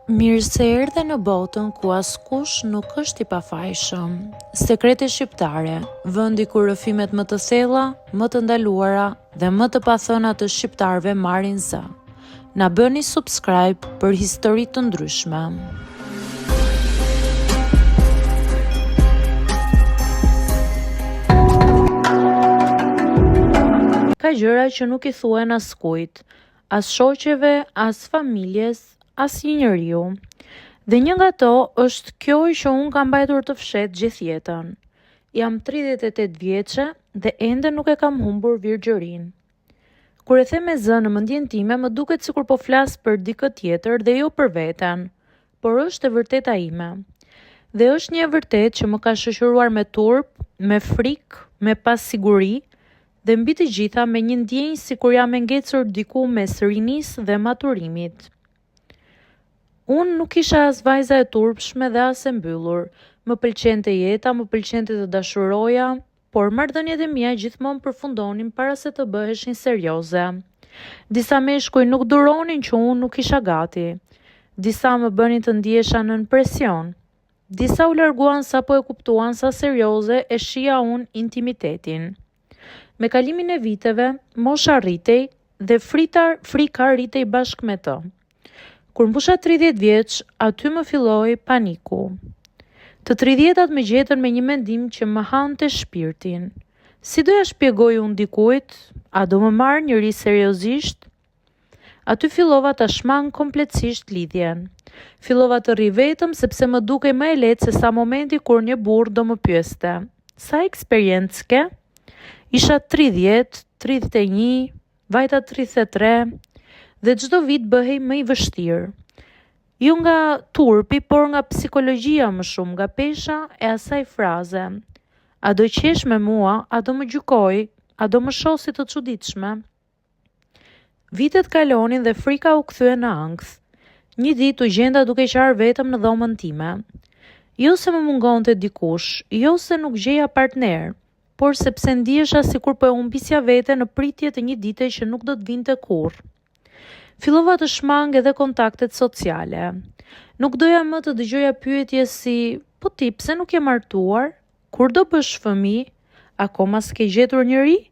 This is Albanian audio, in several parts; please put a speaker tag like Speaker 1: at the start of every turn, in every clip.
Speaker 1: Mirë se erdhe në botën ku askush nuk është i pafajshëm. Sekrete shqiptare, vendi ku rrëfimet më të thella, më të ndaluara dhe më të pathëna të shqiptarëve marrin zë. Na bëni subscribe për histori të ndryshme. Ka gjëra që nuk i thuhen askujt, as shoqeve, as familjes, as një njeriu. Dhe një nga to është kjo që unë kam mbajtur të fshet gjithë jetën. Jam 38 vjeçe dhe ende nuk e kam humbur virgjërinë. Kur e them me zë në mendjen time, më duket sikur po flas për dikë tjetër dhe jo për veten, por është e vërteta ime. Dhe është një e vërtetë që më ka shoqëruar me turp, me frikë, me pasiguri dhe mbi të gjitha me një ndjenjë sikur jam e ngecur diku mes rinisë dhe maturimit. Unë nuk isha as vajza e turpshme dhe as e mbyllur. Më pëlqente jeta, më pëlqente të dashuroja, por marrëdhëniet e mia gjithmonë përfundonin para se të bëheshin serioze. Disa meshkuj nuk duronin që unë nuk isha gati. Disa më bënin të ndihesha nën presion. Disa u larguan sapo e kuptuan sa serioze e shija unë intimitetin. Me kalimin e viteve, mosha rritej dhe frika rritej bashkë me të. Kur mbusha 30 vjeç, aty më filloi paniku. Të 30-tat më gjetën me një mendim që më hante shpirtin. Si doja shpjegoj unë dikujt? A do më marrë njëri seriozisht? Aty fillova ta shmang kompletësisht lidhjen. Fillova të rri vetëm sepse më dukej më e lehtë se sa momenti kur një burr do më pyeste: "Sa eksperiencë ke?" Isha 30, 31, vajta 33 dhe çdo vit bëhej më i vështirë. Jo nga turpi, por nga psikologjia më shumë, nga pesha e asaj fraze: "A do qesh me mua? A do më gjykoj? A do më shoh si të çuditshme?" Vitet kalonin dhe frika u kthye në ankth. Një ditë u gjenda duke qarë vetëm në dhomën time. Jo se më mungonte dikush, jo se nuk gjeja partner, por sepse ndihesha sikur po e humbisja vete në pritje të një dite që nuk do të vinte kurrë. Fillova të shmang edhe kontaktet sociale. Nuk doja më të dëgjoja pyetje si: "Po ti pse nuk je martuar? Kur do bësh fëmijë? Akoma s'ke gjetur njëri?"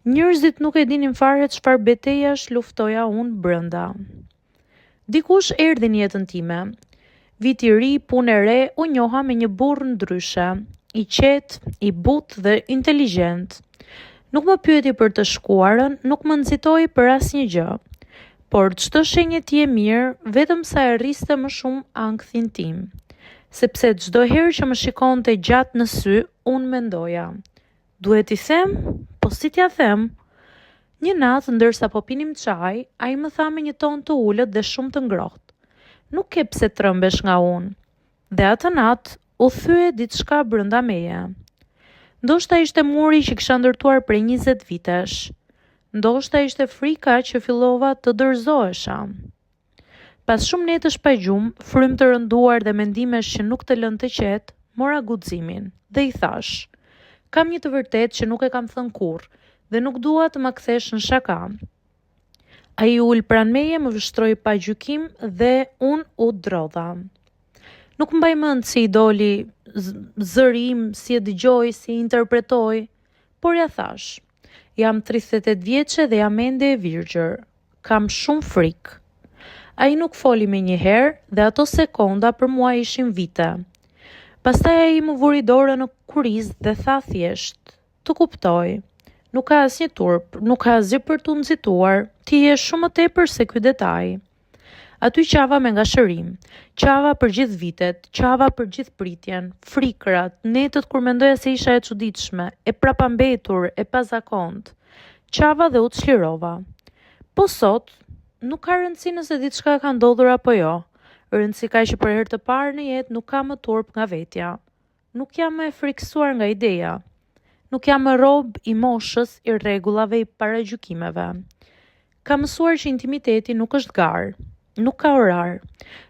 Speaker 1: Njerëzit nuk e dinin fare çfarë betejash luftoja unë brenda. Dikush erdhi në jetën time. Vit i ri, punë e re, u njoha me një burr ndryshe, i qetë, i butë dhe inteligjent. Nuk më pyeti për të shkuarën, nuk më nxitoi për asnjë gjë. Por çdo shenjë ti e mirë, vetëm sa e rriste më shumë ankthin tim. Sepse çdo herë që më shikonte gjatë në sy, unë mendoja: duhet i them? Po si t'ja them? Një natë, ndërsa po pinim çaj, ai më tha me një ton të ulët dhe shumë të ngrohtë: "Nuk ke pse trëmbesh nga unë." Dhe atë natë u thye diçka brenda meje. Ndoshta ishte muri që kisha ndërtuar prej 20 vitesh. Ndoshta ishte frika që fillova të dorëzohesha. Pas shumë netësh pa gjumë, frymë të rënduar dhe mendimesh që nuk të lënë të qetë, mora guximin dhe i thash: "Kam një të vërtetë që nuk e kam thënë kurrë dhe nuk dua të më kthesh në shaka." Ai ul pranë meje, më vështroi pa gjykim dhe unë u drodha. Nuk mbaj mend si i doli zëri im, si e dëgjoj, si e interpretoj, por ja thash: "Jam 38 vjeçe dhe jam ende e virgjër. Kam shumë frikë." Ai nuk foli me një herë dhe ato sekonda për mua ishin vite. Pastaj ai më vuri dorën në kuriz dhe tha thjesht: "Të kuptoj. Nuk ka asnjë turp, nuk ka asgjë për t'u nxituar. Ti je shumë më tepër se ky detaj." Aty qava me ngashërim, qava për gjithë vitet, qava për gjithë pritjen, frikrat, netët kur mendoja se isha e çuditshme, e prapambetur, e pazakont. Qava dhe u çlirova. Po sot, nuk ka rëndësi nëse diçka ka ndodhur apo jo. Rëndësi ka që për herë të parë në jetë nuk kam më turp nga vetja. Nuk jam më e frikësuar nga ideja. Nuk jam më rob i moshës, i rregullave, i paragjykimeve. Kam mësuar që intimiteti nuk është garë. Nuk ka orar,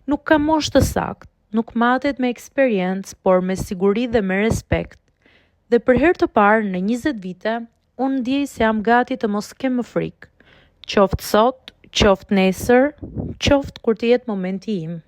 Speaker 1: nuk ka moshë të saktë, nuk matet me eksperiencë, por me siguri dhe me respekt. Dhe për herë të parë në 20 vite, unë ndjej se jam gati të mos kem më frikë. Qoftë sot, qoftë nesër, qoftë kur të jetë momenti im.